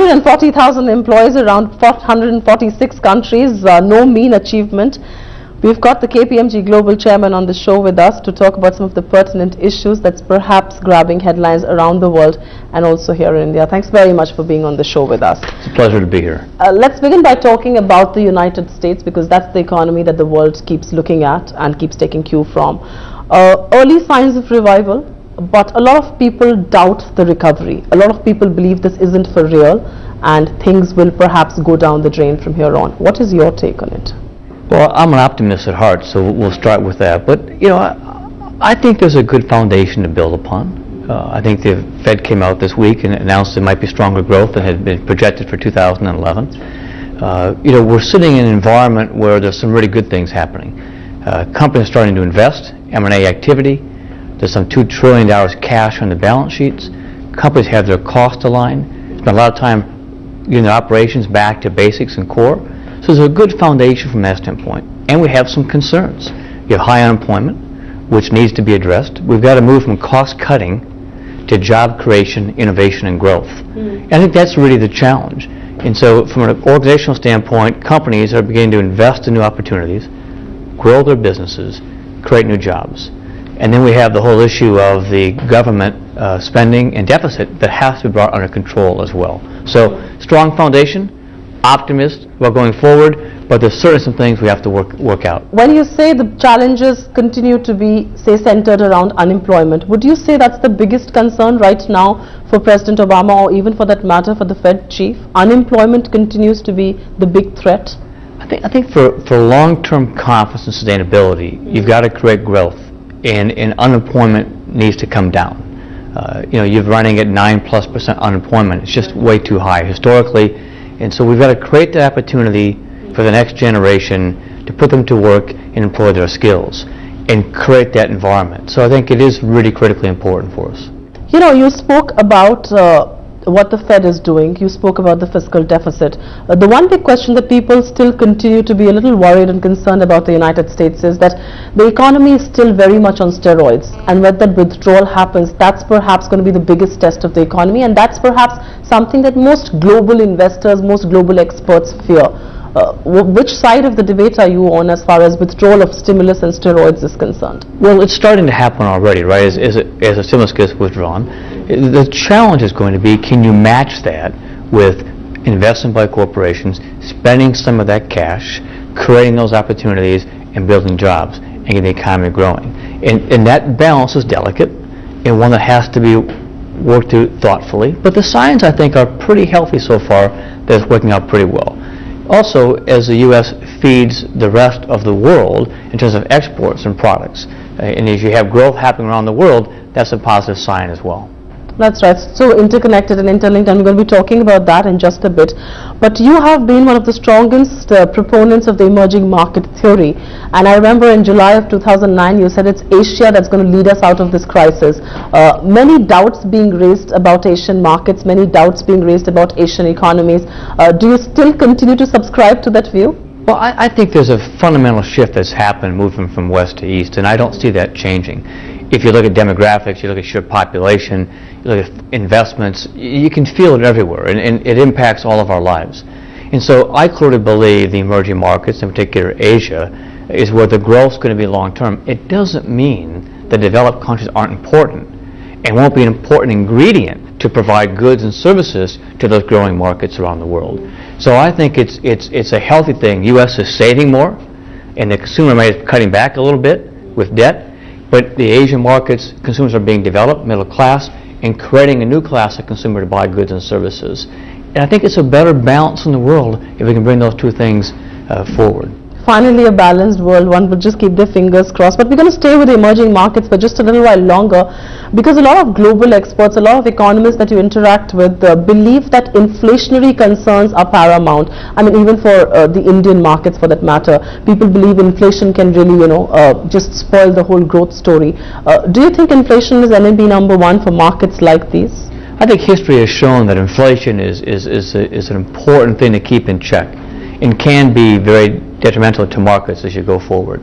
140,000 employees around 146 countries, no mean achievement. We've got the KPMG Global Chairman on the show with us to talk about some of the pertinent issues that's perhaps grabbing headlines around the world and also here in India. Thanks very much for being on the show with us. It's a pleasure to be here. Let's begin by talking about the United States, because that's the economy that the world keeps looking at and keeps taking cue from. Early signs of revival, but a lot of people doubt the recovery. A lot of people believe this isn't for real and things will perhaps go down the drain from here on. What is your take on it? Well, I'm an optimist at heart, so we'll start with that. But, you know, I think there's a good foundation to build upon. I think the Fed came out this week and announced there might be stronger growth than had been projected for 2011. You know, we're sitting in an environment where there's some really good things happening. Companies are starting to invest, M&A activity. There's some $2 trillion cash on the balance sheets. Companies have their costs aligned. Spend a lot of time getting their operations back to basics and core. So there's a good foundation from that standpoint. And we have some concerns. You have high unemployment, which needs to be addressed. We've got to move from cost cutting to job creation, innovation, and growth. And I think that's really the challenge. And so from an organizational standpoint, companies are beginning to invest in new opportunities, grow their businesses, create new jobs. And then we have the whole issue of the government spending and deficit that has to be brought under control as well. So strong foundation, optimist about going forward, but there's certainly some things we have to work out. When you say the challenges continue to be, say, centered around unemployment, would you say that's the biggest concern right now for President Obama, or even for that matter for the Fed chief? Unemployment continues to be the big threat? I think for long-term confidence and sustainability, you've got to create growth, and unemployment needs to come down. You know, you're running at 9+% unemployment. It's just way too high historically. And so we've got to create the opportunity for the next generation to put them to work and employ their skills and create that environment. So I think it is really critically important for us. You know, you spoke about what the Fed is doing. You spoke about the fiscal deficit. The one big question that people still continue to be a little worried and concerned about the United States is that the economy is still very much on steroids, and when that withdrawal happens, that's perhaps going to be the biggest test of the economy, and that's perhaps something that most global investors, most global experts fear. Which side of the debate are you on as far as withdrawal of stimulus and steroids is concerned? Well, it's starting to happen already, right, as a stimulus gets withdrawn. The challenge is going to be, can you match that with investment by corporations, spending some of that cash, creating those opportunities, and building jobs, and getting the economy growing. And that balance is delicate, and one that has to be worked through thoughtfully. But the signs, I think, are pretty healthy so far, that it's working out pretty well. Also, as the U.S. feeds the rest of the world in terms of exports and products, and as you have growth happening around the world, that's a positive sign as well. That's right. So interconnected and interlinked, and we're going to be talking about that in just a bit. But you have been one of the strongest proponents of the emerging market theory. And I remember in July of 2009, you said it's Asia that's going to lead us out of this crisis. Many doubts being raised about Asian markets, many doubts being raised about Asian economies. Do you still continue to subscribe to that view? Well, I think there's a fundamental shift that's happened moving from west to east, and I don't see that changing. If you look at demographics, you look at sheer population, you look at investments, you can feel it everywhere, and it impacts all of our lives. And so I clearly believe the emerging markets, in particular Asia, is where the growth is going to be long term. It doesn't mean that developed countries aren't important and won't be an important ingredient to provide goods and services to those growing markets around the world. So I think it's a healthy thing. U.S. is saving more, and the consumer may be cutting back a little bit with debt, but the Asian markets, consumers are being developed, middle class, and creating a new class of consumer to buy goods and services. And I think it's a better balance in the world if we can bring those two things forward. Finally, a balanced world, one would just keep their fingers crossed. But we're going to stay with the emerging markets for just a little while longer, because a lot of global experts, a lot of economists that you interact with believe that inflationary concerns are paramount. I mean, even for the Indian markets for that matter, people believe inflation can really, just spoil the whole growth story. Do you think inflation is enemy number one for markets like these? I think history has shown that inflation is an important thing to keep in check and can be very detrimental to markets as you go forward.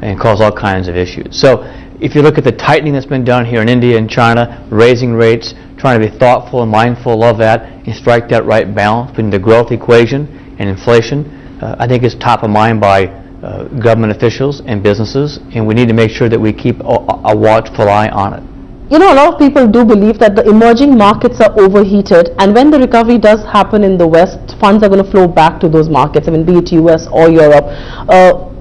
and cause all kinds of issues. So if you look at the tightening that's been done here in India and China, raising rates, trying to be thoughtful and mindful of that and strike that right balance between the growth equation and inflation, I think is top of mind by government officials and businesses, and we need to make sure that we keep a watchful eye on it. You know, a lot of people do believe that the emerging markets are overheated, and when the recovery does happen in the West, funds are going to flow back to those markets, I mean, be it US or Europe.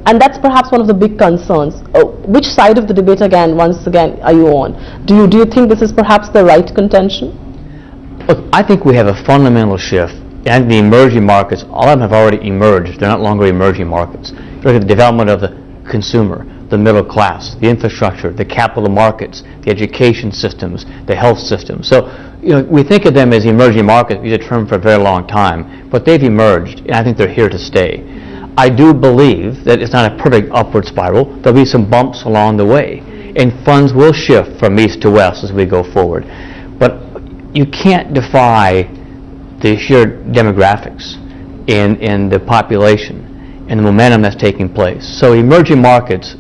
And that's perhaps one of the big concerns. Which side of the debate, once again, are you on? Do you think this is perhaps the right contention? Look, I think we have a fundamental shift, and the emerging markets, all of them have already emerged. They're not longer emerging markets. Look at the development of the consumer, the middle class, the infrastructure, the capital markets, the education systems, the health systems. So, you know, we think of them as emerging markets. We use a term for a very long time, but they've emerged, and I think they're here to stay. I do believe that it's not a perfect upward spiral. There'll be some bumps along the way, and funds will shift from east to west as we go forward. But you can't defy the sheer demographics in the population and the momentum that's taking place. So emerged markets,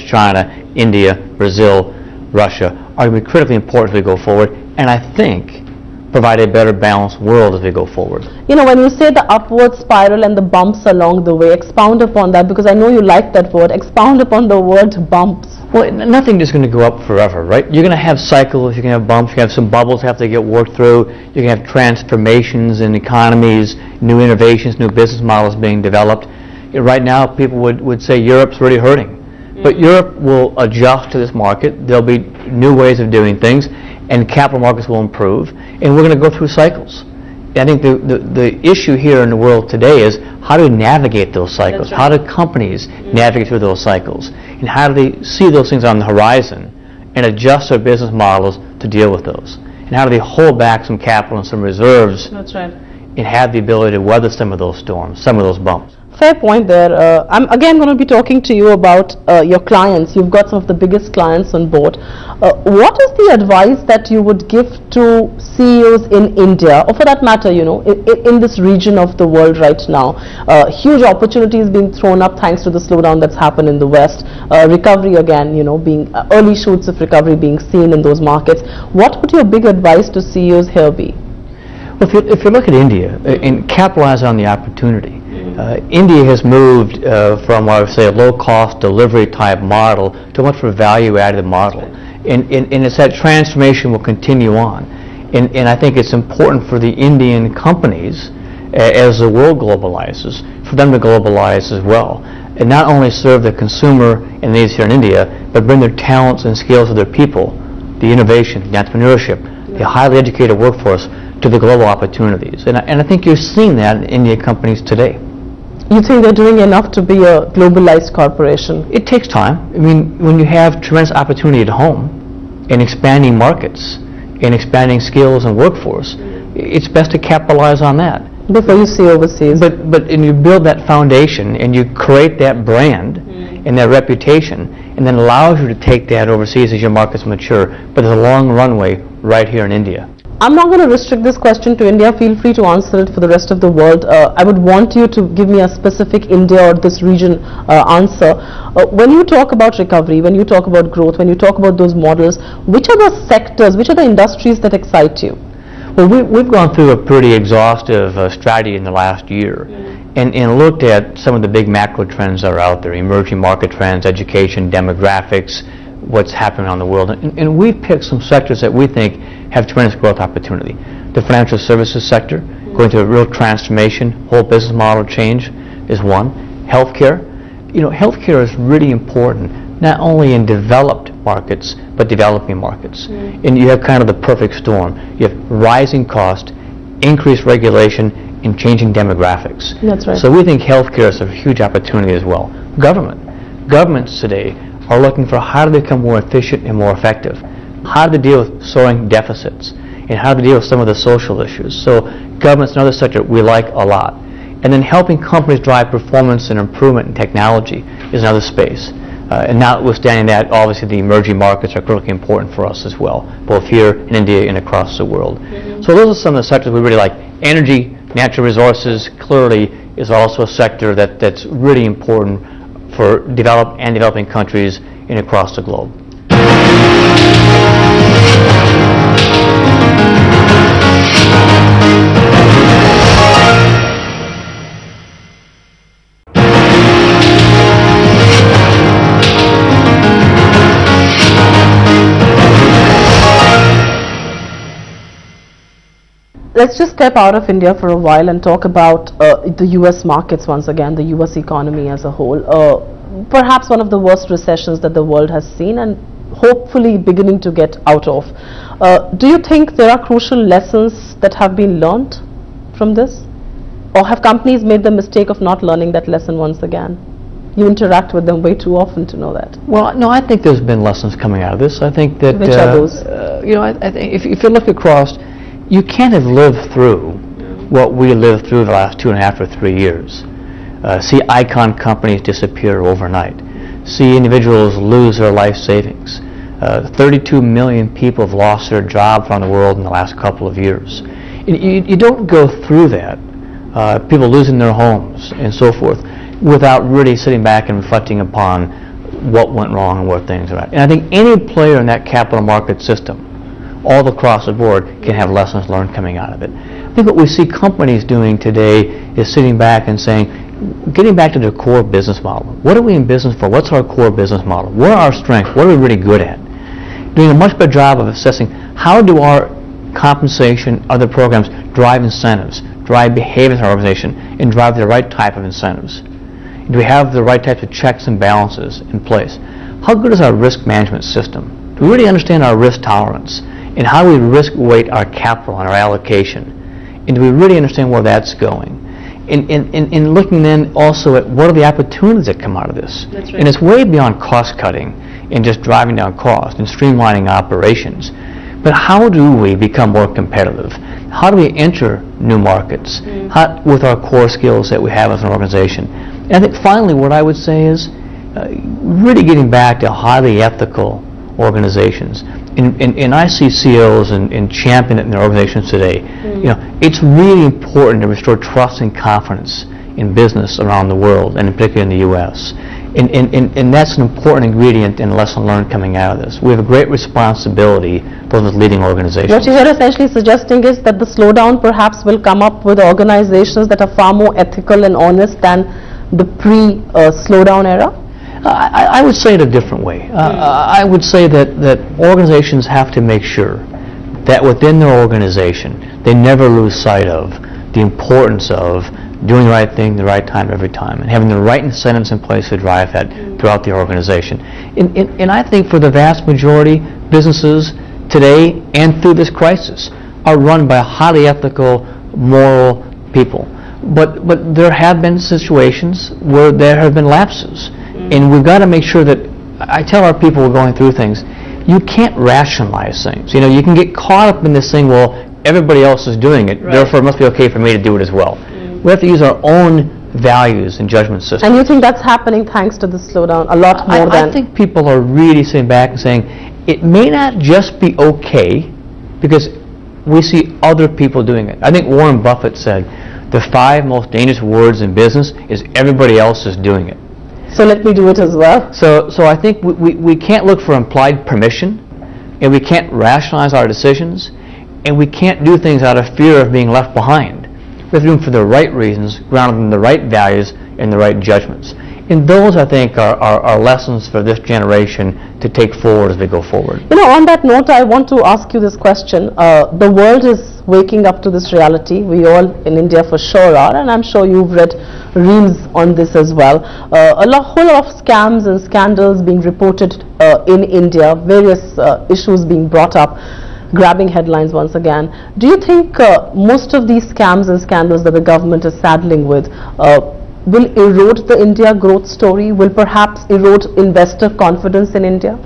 China, India, Brazil, Russia, are going to be critically important as we go forward, and I think provide a better balanced world as we go forward. You know, when you say the upward spiral and the bumps along the way, expound upon that, because I know you like that word. Expound upon the word bumps. Well, nothing is going to go up forever, right? You're going to have cycles, you're going to have bumps, you're going to have some bubbles have to get worked through, you're going to have transformations in economies, new innovations, new business models being developed. Right now, people would say Europe's really hurting. But Europe will adjust to this market. There'll be new ways of doing things, and capital markets will improve, and we're going to go through cycles. I think the issue here in the world today is how do we navigate those cycles? How do companies navigate through those cycles? And how do they see those things on the horizon and adjust their business models to deal with those? And how do they hold back some capital and some reserves and have the ability to weather some of those storms, some of those bumps? Fair point there. I'm again going to be talking to you about your clients. You've got some of the biggest clients on board. What is the advice that you would give to CEOs in India, or for that matter, you know, in this region of the world right now? Huge opportunities being thrown up thanks to the slowdown that's happened in the West. Recovery again, you know, being early shoots of recovery being seen in those markets. What would your big advice to CEOs here be? Well, if you look at India and capitalize on the opportunity, India has moved from, I would say, a low-cost delivery type model to a much more value-added model. And it's that transformation will continue on. And I think it's important for the Indian companies, as the world globalizes, for them to globalize as well. And not only serve the consumer and needs here in India, but bring their talents and skills of their people, the innovation, the entrepreneurship, the highly educated workforce, to the global opportunities. And I think you're seeing that in Indian companies today. You think they're doing enough to be a globalized corporation? It takes time. I mean, when you have tremendous opportunity at home and expanding markets and expanding skills and workforce, it's best to capitalize on that. Before you see overseas. But and you build that foundation and you create that brand and that reputation, and then allows you to take that overseas as your markets mature. But there's a long runway right here in India. I'm not going to restrict this question to India. Feel free to answer it for the rest of the world. I would want you to give me a specific India or this region answer. When you talk about recovery, when you talk about growth, when you talk about those models, which are the sectors, which are the industries that excite you? Well, we've gone through a pretty exhaustive strategy in the last year and looked at some of the big macro trends that are out there, emerging market trends, education, demographics, what's happening around the world. And we've picked some sectors that we think have tremendous growth opportunity. The financial services sector, going through a real transformation, whole business model change is one. Healthcare. You know, healthcare is really important, not only in developed markets, but developing markets. And you have kind of the perfect storm. You have rising cost, increased regulation, and changing demographics. That's right. So we think healthcare is a huge opportunity as well. Governments today are looking for how to become more efficient and more effective. How to deal with soaring deficits, and how to deal with some of the social issues. So government's another sector we like a lot. And then helping companies drive performance and improvement in technology is another space. And notwithstanding that, obviously the emerging markets are critically important for us as well, both here in India and across the world. So those are some of the sectors we really like. Energy, natural resources, clearly is also a sector that's really important for developed and developing countries and across the globe. Let's just step out of India for a while and talk about the US markets once again, the US economy as a whole. Perhaps one of the worst recessions that the world has seen and hopefully beginning to get out of. Do you think there are crucial lessons that have been learned from this? Or have companies made the mistake of not learning that lesson once again? You interact with them way too often to know that. Well, no, I think there's been lessons coming out of this. I think that... Which are those? You know, I think if you look across, you can't have lived through what we lived through the last 2.5 or 3 years. See icon companies disappear overnight. See individuals lose their life savings. 32 million people have lost their jobs around the world in the last couple of years. You don't go through that, people losing their homes and so forth, without really sitting back and reflecting upon what went wrong and where things are at. And I think any player in that capital market system, all across the board, can have lessons learned coming out of it. I think what we see companies doing today is sitting back and saying, getting back to their core business model. What are we in business for? What's our core business model? What are our strengths? What are we really good at? Doing a much better job of assessing how do our compensation, other programs drive incentives, drive behaviors in our organization, and drive the right type of incentives. Do we have the right types of checks and balances in place? How good is our risk management system? Do we really understand our risk tolerance? And how do we risk weight our capital and our allocation? And do we really understand where that's going? And looking then also at what are the opportunities that come out of this? That's right. And it's way beyond cost cutting and just driving down cost and streamlining operations. But how do we become more competitive? How do we enter new markets with our core skills that we have as an organization? And I think finally what I would say is really getting back to highly ethical organizations. And I see CEOs and champion it in their organizations today. You know, it's really important to restore trust and confidence in business around the world, and in particular in the U.S. And that's an important ingredient and lesson learned coming out of this. We have a great responsibility for those leading organizations. What you're essentially suggesting is that the slowdown perhaps will come up with organizations that are far more ethical and honest than the pre-slowdown era? I would say it a different way. I would say that organizations have to make sure that within their organization they never lose sight of the importance of doing the right thing the right time every time, and having the right incentives in place to drive that throughout the organization. And I think for the vast majority, businesses today and through this crisis are run by highly ethical, moral people. But there have been situations where there have been lapses. And we've got to make sure that, I tell our people we're going through things, you can't rationalize things. You know, you can get caught up in this thing, well, everybody else is doing it, therefore it must be okay for me to do it as well. We have to use our own values and judgment system. And you think that's happening thanks to the slowdown a lot more than... I think people are really sitting back and saying, it may not just be okay because we see other people doing it. I think Warren Buffett said, the 5 most dangerous words in business is everybody else is doing it. So let me do it as well. So I think we can't look for implied permission, and we can't rationalize our decisions, and we can't do things out of fear of being left behind. We have to do them for the right reasons, grounded in the right values and the right judgments. And those, I think, are lessons for this generation to take forward as we go forward. You know, on that note, I want to ask you this question. The world is waking up to this reality. We all in India for sure are, and I'm sure you've read reels on this as well. Whole lot of scams and scandals being reported in India, various issues being brought up, grabbing headlines once again. Do you think most of these scams and scandals that the government is saddling with will erode the India growth story, will perhaps erode investor confidence in India?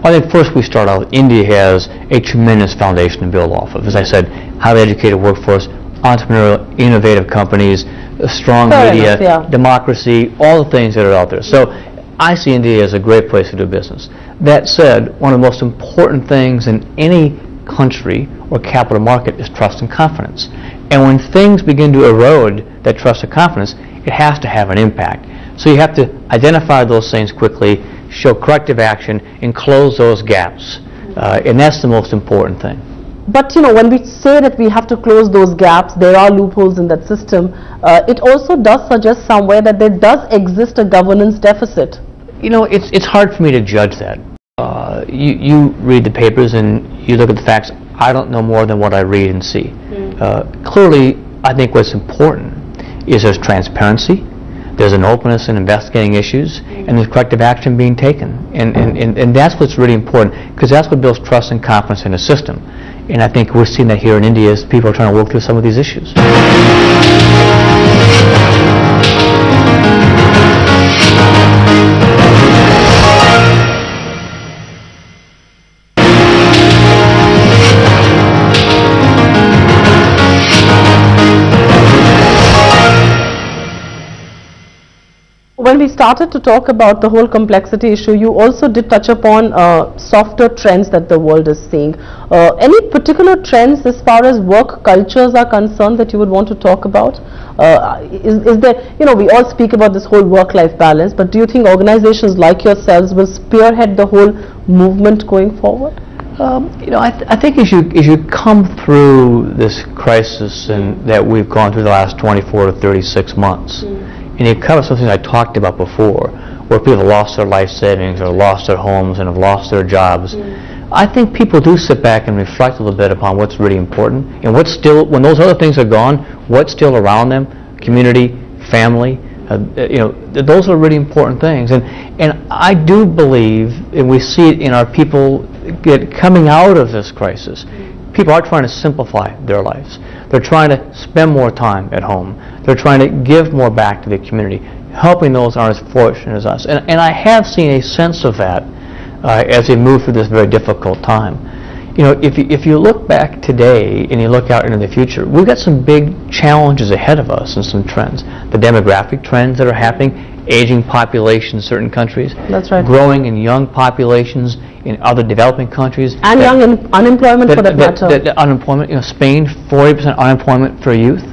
I think first we start out, India has a tremendous foundation to build off of. As I said, highly educated workforce, entrepreneurial, innovative companies, a strong media, democracy, all the things that are out there. So I see India as a great place to do business. That said, one of the most important things in any country or capital market is trust and confidence. And when things begin to erode that trust and confidence, it has to have an impact. So you have to identify those things quickly, show corrective action, and close those gaps. And that's the most important thing. But when we say that we have to close those gaps, there are loopholes in that system, it also does suggest somewhere that there does exist a governance deficit. It's hard for me to judge that. You read the papers and you look at the facts. I don't know more than what I read and see. Clearly, I think what's important is there's transparency, there's an openness in investigating issues, and there's corrective action being taken. And that's what's really important, because that's what builds trust and confidence in the system. And I think we're seeing that here in India as people are trying to work through some of these issues. When we started to talk about the whole complexity issue, you also did touch upon softer trends that the world is seeing. Any particular trends as far as work cultures are concerned that you would want to talk about? Is there, we all speak about this whole work-life balance, but do you think organizations like yourselves will spearhead the whole movement going forward? I think as you come through this crisis and that we've gone through the last 24 to 36 months, and you cover something I talked about before, where people have lost their life savings or lost their homes and have lost their jobs. I think people do sit back and reflect a little bit upon what's really important and what's still, when those other things are gone, what's still around them, community, family. Those are really important things. And I do believe, and we see it in our people coming out of this crisis, people are trying to simplify their lives. They're trying to spend more time at home. They're trying to give more back to the community, helping those who aren't as fortunate as us. And I have seen a sense of that as we move through this very difficult time. If you look back today and you look out into the future, we've got some big challenges ahead of us and some trends. The demographic trends that are happening, aging population in certain countries, that's right, growing in young populations in other developing countries, and young unemployment for that matter. Unemployment, Spain, 40% unemployment for youth.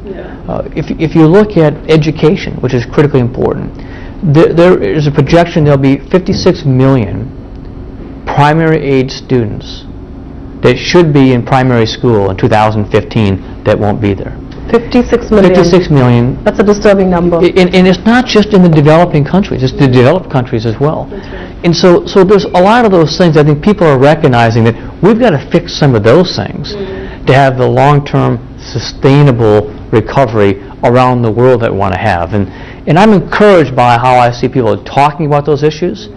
If you look at education, which is critically important, there is a projection there'll be 56 million primary age students that should be in primary school in 2015 that won't be there. 56 million. 56 million. That's a disturbing number. And it's not just in the developing countries, it's the developed countries as well. That's right. And so there's a lot of those things. I think people are recognizing that we've got to fix some of those things to have the long-term sustainable recovery around the world that we want to have. And I'm encouraged by how I see people talking about those issues,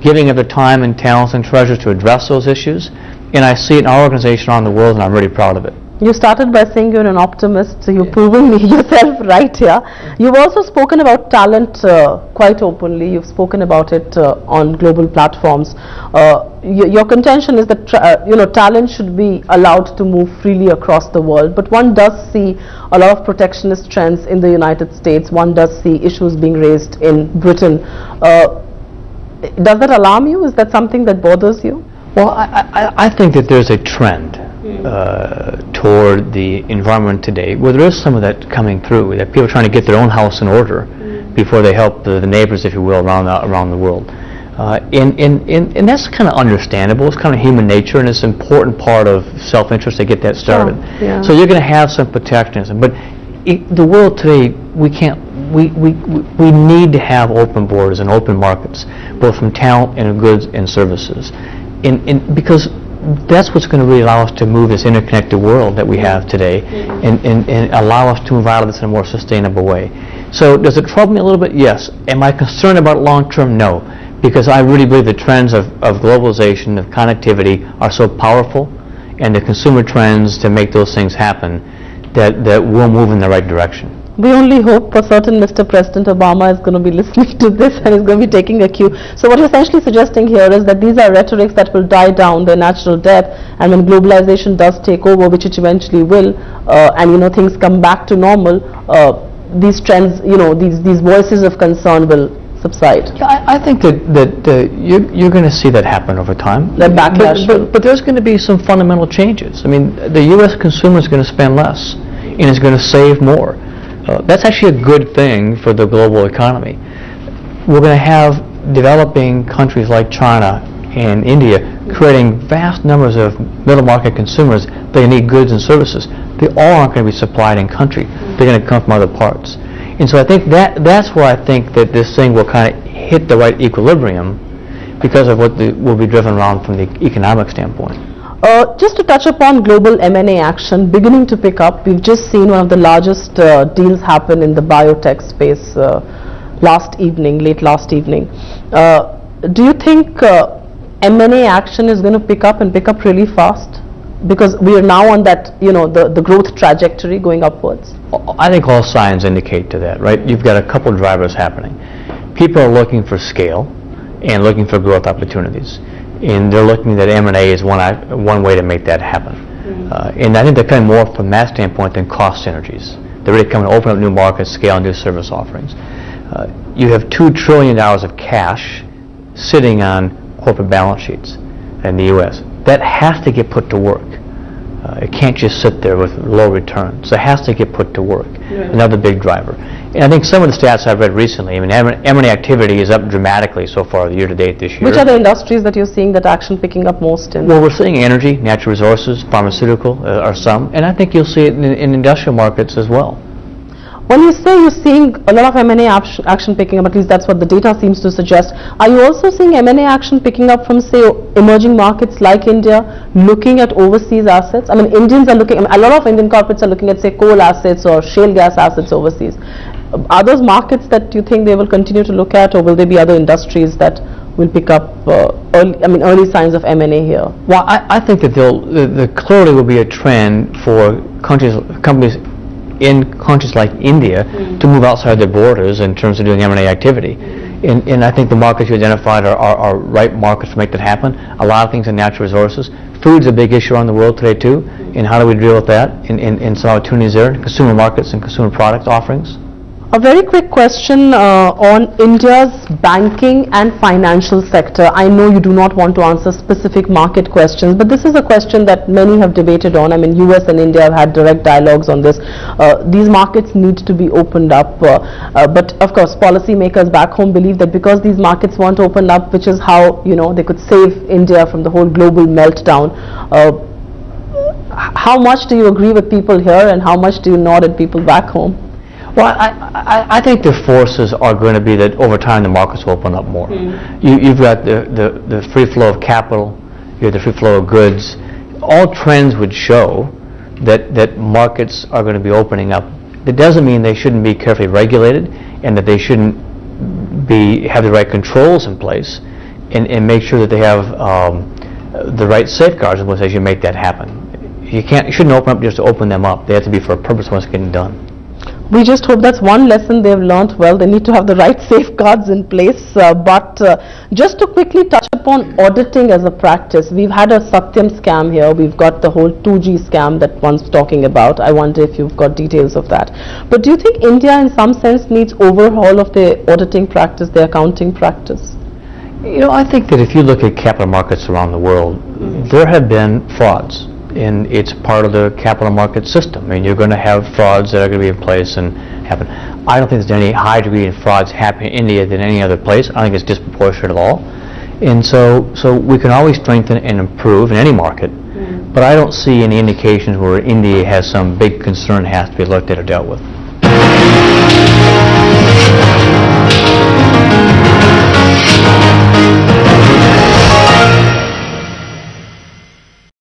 giving of their time and talents and treasures to address those issues. And I see it in our organization around the world, and I'm really proud of it. You started by saying you're an optimist, so you're proving yourself right here. You've also spoken about talent quite openly. You've spoken about it on global platforms. Your contention is that talent should be allowed to move freely across the world, but one does see a lot of protectionist trends in the United States. One does see issues being raised in Britain. Does that alarm you? Is that something that bothers you? Well, I think that there's a trend toward the environment today where there is some of that coming through, that people are trying to get their own house in order before they help the neighbors, if you will, around the world. And that's kind of understandable. It's kind of human nature, and it's an important part of self-interest to get that started. Sure. Yeah. So you're going to have some protectionism. But the world today, we need to have open borders and open markets, both from talent and goods and services. Because that's what's going to really allow us to move this interconnected world that we have today and allow us to move out of this in a more sustainable way. So does it trouble me a little bit? Yes. Am I concerned about it long term? No. Because I really believe the trends of globalization, of connectivity are so powerful, and the consumer trends to make those things happen, that we'll move in the right direction. We only hope for certain Mr. President Obama is going to be listening to this and is going to be taking a cue. So what you're essentially suggesting here is that these are rhetorics that will die down their natural death, and when globalization does take over, which it eventually will, and things come back to normal, these trends, these voices of concern will subside. Yeah, I think that you're going to see that happen over time. That backlash. But there's going to be some fundamental changes. I mean, the U.S. consumer is going to spend less and is going to save more. That's actually a good thing for the global economy. we're going to have developing countries like China and India creating vast numbers of middle market consumers. They need goods and services. They all aren't going to be supplied in country. They're going to come from other parts. And so I think that's where I think that this thing will kind of hit the right equilibrium because of what will be driven around from the economic standpoint. Just to touch upon global M&A action beginning to pick up, we've just seen one of the largest deals happen in the biotech space late last evening. Do you think M&A action is going to pick up and pick up really fast? Because we are now on that, the growth trajectory going upwards. I think all signs indicate to that, right? You've got a couple drivers happening. People are looking for scale and looking for growth opportunities. And they're looking at M&A as one way to make that happen. And I think they're coming more from that standpoint than cost synergies. They're really coming to open up new markets, scale, and new service offerings. You have $2 trillion of cash sitting on corporate balance sheets in the U.S. That has to get put to work. It can't just sit there with low returns. So it has to get put to work. Another big driver. And I think some of the stats I've read recently, I mean, M&A activity is up dramatically so far year to date this year. Which are the industries that you're seeing that action picking up most in? Well, we're seeing energy, natural resources, pharmaceutical are some, and I think you'll see it in industrial markets as well. When you say you're seeing a lot of M&A action picking up, at least that's what the data seems to suggest, are you also seeing M&A action picking up from, say, emerging markets like India, looking at overseas assets? I mean, Indians are looking, a lot of Indian corporates are looking at, say, coal assets or shale gas assets overseas. Are those markets that you think they will continue to look at, or will there be other industries that will pick up early signs of M&A here? Well, I think that there clearly will be a trend for companies in countries like India to move outside their borders in terms of doing M&A activity. And I think the markets you identified are right markets to make that happen. A lot of things in natural resources. Food's a big issue around the world today too, and how do we deal with that and some opportunities there, consumer markets and consumer product offerings. A very quick question on India's banking and financial sector. I know you do not want to answer specific market questions, but this is a question that many have debated on. I mean, US and India have had direct dialogues on this. These markets need to be opened up, but of course policymakers back home believe that because these markets weren't opened up, which is how they could save India from the whole global meltdown. How much do you agree with people here, and how much do you nod at people back home? Well, I think the forces are going to be that over time the markets will open up more. You've got the free flow of capital, you have the free flow of goods. All trends would show that markets are going to be opening up. That doesn't mean they shouldn't be carefully regulated and that they shouldn't have the right controls in place and make sure that they have the right safeguards in place as you make that happen. You shouldn't open up just to open them up. They have to be for a purpose once it's getting done. We just hope that's one lesson they've learned well. They need to have the right safeguards in place. But just to quickly touch upon auditing as a practice, we've had a Satyam scam here. We've got the whole 2G scam that one's talking about. I wonder if you've got details of that. But do you think India in some sense needs overhaul of their auditing practice, their accounting practice? I think that if you look at capital markets around the world, there have been frauds. And it's part of the capital market system. I mean, you're going to have frauds that are going to be in place and happen. I don't think there's any high degree of frauds happening in India than any other place. I think it's disproportionate at all. And so we can always strengthen and improve in any market. But I don't see any indications where India has some big concern has to be looked at or dealt with.